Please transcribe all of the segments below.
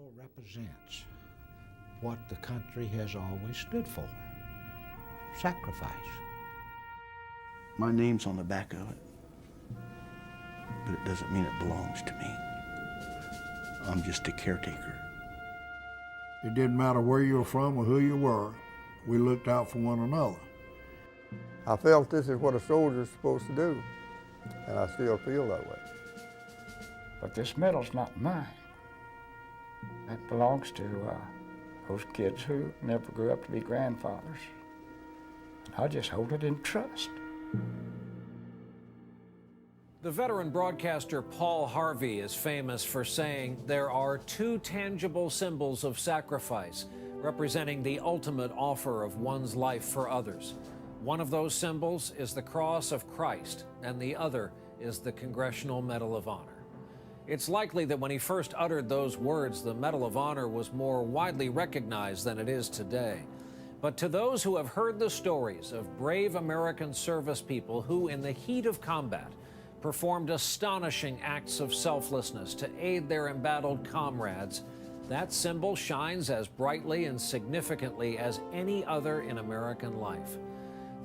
medal represents what the country has always stood for: sacrifice. My name's on the back of it, but it doesn't mean it belongs to me. I'm just a caretaker. It didn't matter where you were from or who you were. We looked out for one another. I felt this is what a soldier's supposed to do, and I still feel that way. But this medal's not mine. That belongs to those kids who never grew up to be grandfathers. I just hold it in trust. The veteran broadcaster Paul Harvey is famous for saying there are two tangible symbols of sacrifice representing the ultimate offer of one's life for others. One of those symbols is the cross of Christ, and the other is the Congressional Medal of Honor. It's likely that when he first uttered those words, the Medal of Honor was more widely recognized than it is today. But to those who have heard the stories of brave American service people who, in the heat of combat, performed astonishing acts of selflessness to aid their embattled comrades, that symbol shines as brightly and significantly as any other in American life.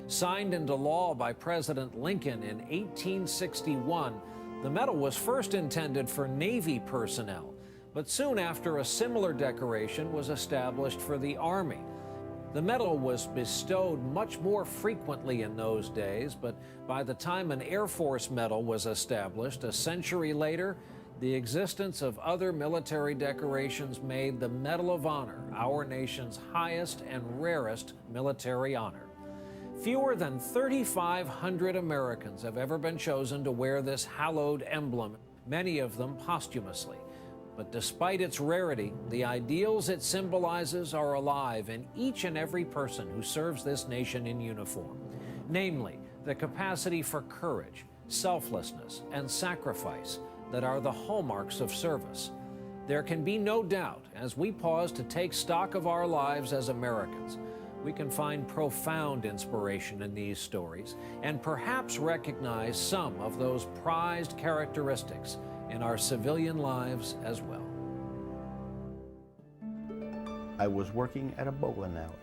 Signed into law by President Lincoln in 1861, the medal was first intended for Navy personnel, but soon after a similar decoration was established for the Army. The medal was bestowed much more frequently in those days, but by the time an Air Force medal was established a century later, the existence of other military decorations made the Medal of Honor our nation's highest and rarest military honor. Fewer than 3,500 Americans have ever been chosen to wear this hallowed emblem, many of them posthumously. But despite its rarity, the ideals it symbolizes are alive in each and every person who serves this nation in uniform. Namely, the capacity for courage, selflessness, and sacrifice that are the hallmarks of service. There can be no doubt, as we pause to take stock of our lives as Americans, we can find profound inspiration in these stories and perhaps recognize some of those prized characteristics in our civilian lives as well. I was working at a bowling alley.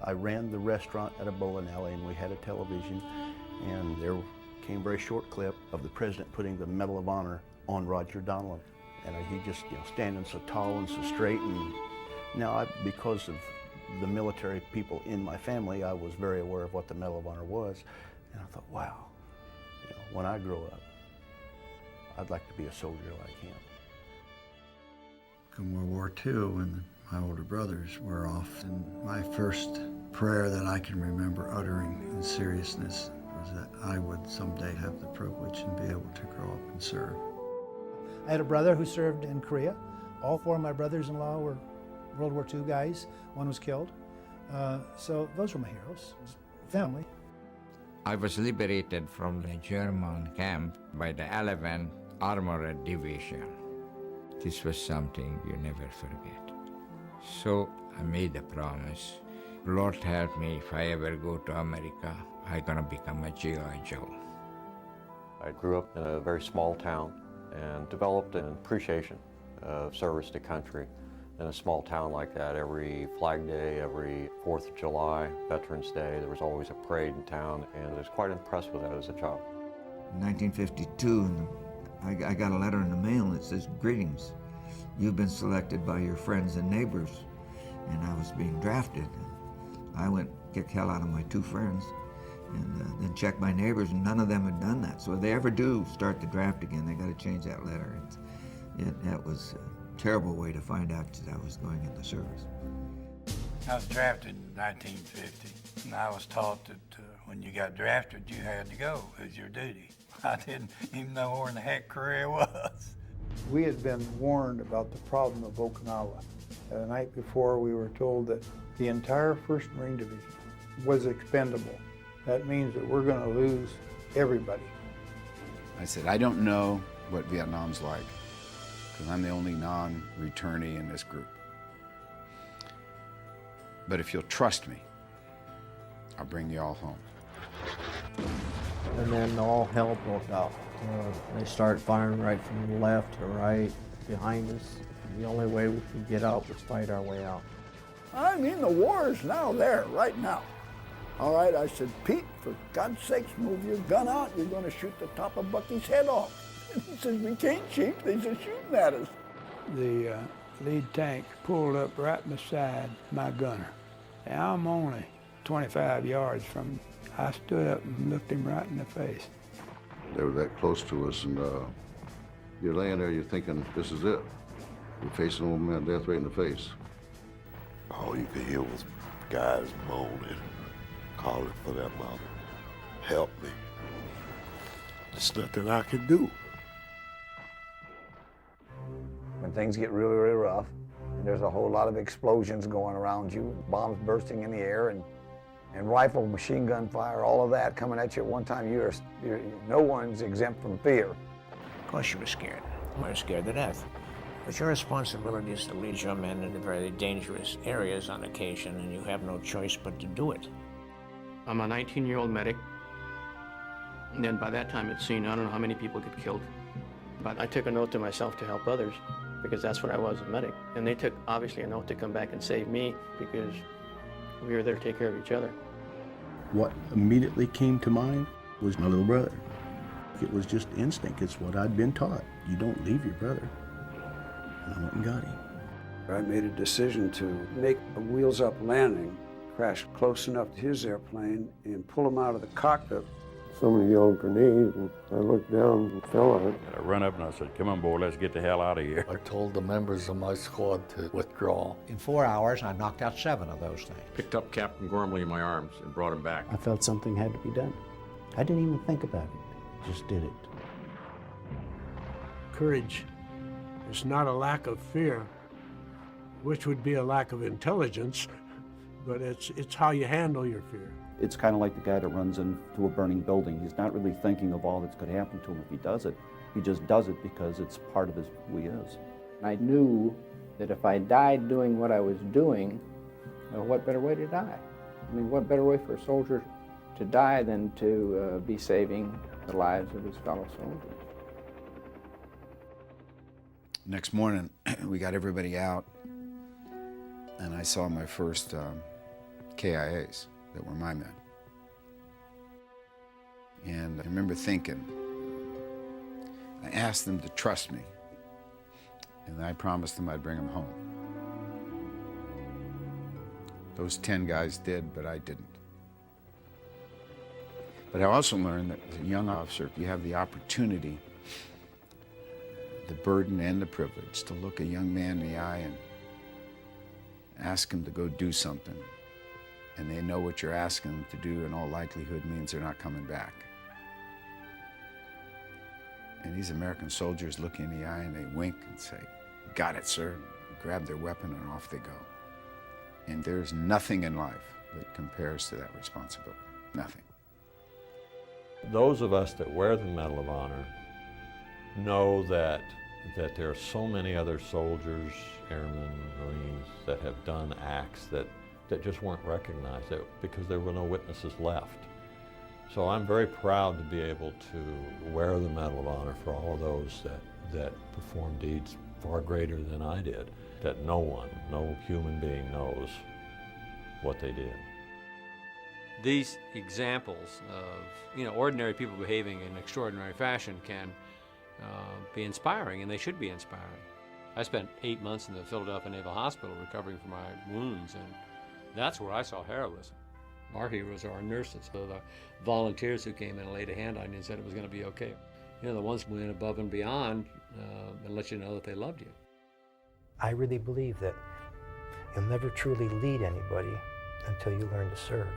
I ran the restaurant at a bowling alley, and we had a television, and there came a very short clip of the president putting the Medal of Honor on Roger Donlon. And he just, standing so tall and so straight. And now, because of the military people in my family, I was very aware of what the Medal of Honor was. And I thought, wow, when I grow up, I'd like to be a soldier like him. In World War II, when my older brothers were off, and my first prayer that I can remember uttering in seriousness was that I would someday have the privilege and be able to grow up and serve. I had a brother who served in Korea. All four of my brothers-in-law were World War II guys. One was killed. So those were my heroes, family. I was liberated from the German camp by the 11th Armored Division. This was something you never forget. So I made a promise. Lord help me, if I ever go to America, I'm gonna become a G.I. Joe. I grew up in a very small town and developed an appreciation of service to country. In a small town like that, every Flag Day, every 4th of July, Veterans Day, there was always a parade in town, and I was quite impressed with that as a child. In 1952, I got a letter in the mail that says, "Greetings, you've been selected by your friends and neighbors," and I was being drafted. I went kick hell out of my two friends and then checked my neighbors, and none of them had done that. So if they ever do start the draft again, they got to change that letter. That was a terrible way to find out that I was going into service. I was drafted in 1950, and I was taught that when you got drafted, you had to go. It was your duty. I didn't even know where in the heck Korea was. We had been warned about the problem of Okinawa. The night before, we were told that the entire 1st Marine Division was expendable. That means that we're going to lose everybody. I said, I don't know what Vietnam's like, because I'm the only non-returnee in this group. But if you'll trust me, I'll bring you all home. And then all hell broke out. They started firing right from left to right behind us. The only way we could get out was fight our way out. I mean, the war is now there, right now. All right, I said, Pete, for God's sakes, move your gun out. You're going to shoot the top of Bucky's head off. And he says, we can't shoot. They're just shooting at us. The lead tank pulled up right beside my gunner. And I'm only 25 yards from him. I stood up and looked him right in the face. They were that close to us, and you're laying there, you're thinking, this is it. You're facing an old man death right in the face. All you could hear was guys moaning, calling for their mama. Help me. There's nothing I can do. When things get really, really rough, and there's a whole lot of explosions going around you, bombs bursting in the air, and rifle, machine gun fire, all of that coming at you at one time, no one's exempt from fear. Of course you were scared. You were scared to death. But your responsibility is to lead your men into very dangerous areas on occasion, and you have no choice but to do it. I'm a 19-year-old medic, and then by that time it's seen, I don't know how many people get killed. But I took a note to myself to help others, because that's what I was, a medic. And they took, obviously, a note to come back and save me, because we were there to take care of each other. What immediately came to mind was my little brother. It was just instinct. It's what I'd been taught. You don't leave your brother. And I went and got him. I made a decision to make a wheels-up landing, crash close enough to his airplane, and pull him out of the cockpit. Somebody yelled grenade, and I looked down and fell on it. I run up and I said, come on, boy, let's get the hell out of here. I told the members of my squad to withdraw. In 4 hours, I knocked out 7 of those things. Picked up Captain Gormley in my arms and brought him back. I felt something had to be done. I didn't even think about it, just did it. Courage is not a lack of fear, which would be a lack of intelligence, but it's how you handle your fear. It's kind of like the guy that runs into a burning building. He's not really thinking of all that's going to happen to him if he does it. He just does it because it's part of who he is. I knew that if I died doing what I was doing, what better way to die? I mean, what better way for a soldier to die than to be saving the lives of his fellow soldiers? Next morning, we got everybody out, and I saw my first KIAs that were my men. And I remember thinking, I asked them to trust me, and I promised them I'd bring them home. Those 10 guys did, but I didn't. But I also learned that as a young officer, you have the opportunity, the burden and the privilege to look a young man in the eye and ask him to go do something. And they know what you're asking them to do in all likelihood means they're not coming back. And these American soldiers look in the eye and they wink and say, got it, sir. Grab their weapon and off they go. And there's nothing in life that compares to that responsibility. Nothing. Those of us that wear the Medal of Honor know that there are so many other soldiers, airmen, Marines that have done acts that just weren't recognized because there were no witnesses left. So I'm very proud to be able to wear the Medal of Honor for all of those that performed deeds far greater than I did, that no human being knows what they did. These examples of ordinary people behaving in extraordinary fashion can be inspiring, and they should be inspiring. I spent 8 months in the Philadelphia Naval Hospital recovering from my wounds, and that's where I saw heroism. Our heroes are our nurses, so the volunteers who came in and laid a hand on you and said it was going to be okay. The ones who went above and beyond and let you know that they loved you. I really believe that you'll never truly lead anybody until you learn to serve.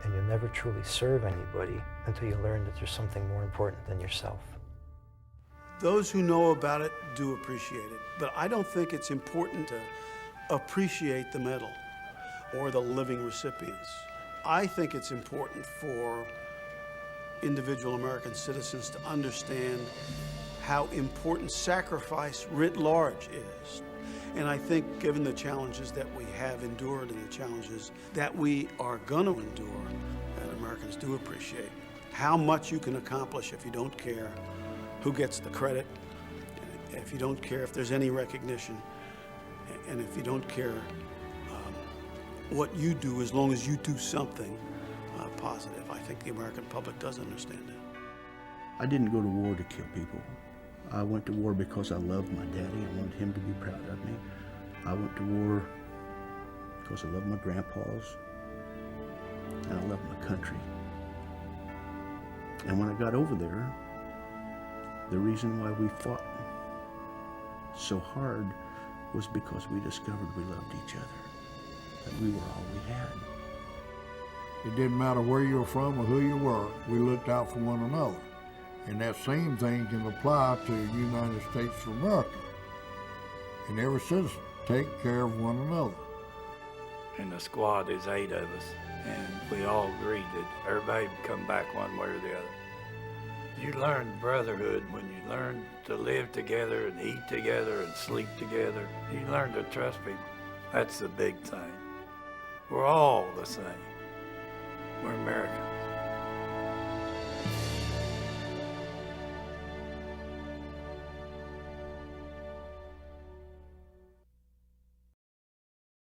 And you'll never truly serve anybody until you learn that there's something more important than yourself. Those who know about it do appreciate it, but I don't think it's important to appreciate the medal or the living recipients. I think it's important for individual American citizens to understand how important sacrifice writ large is. And I think given the challenges that we have endured and the challenges that we are going to endure, that Americans do appreciate how much you can accomplish if you don't care who gets the credit, if you don't care if there's any recognition, And if you don't care what you do, as long as you do something positive, I think the American public does understand that. I didn't go to war to kill people. I went to war because I loved my daddy. I wanted him to be proud of me. I went to war because I loved my grandpas, and I loved my country. And when I got over there, the reason why we fought so hard was because we discovered we loved each other, that we were all we had. It didn't matter where you were from or who you were, we looked out for one another. And that same thing can apply to the United States of America. And every citizen, take care of one another. In the squad, there's 8 of us, and we all agreed that everybody would come back one way or the other. You learn brotherhood when you learn to live together and eat together and sleep together. You learn to trust people. That's the big thing. We're all the same. We're Americans.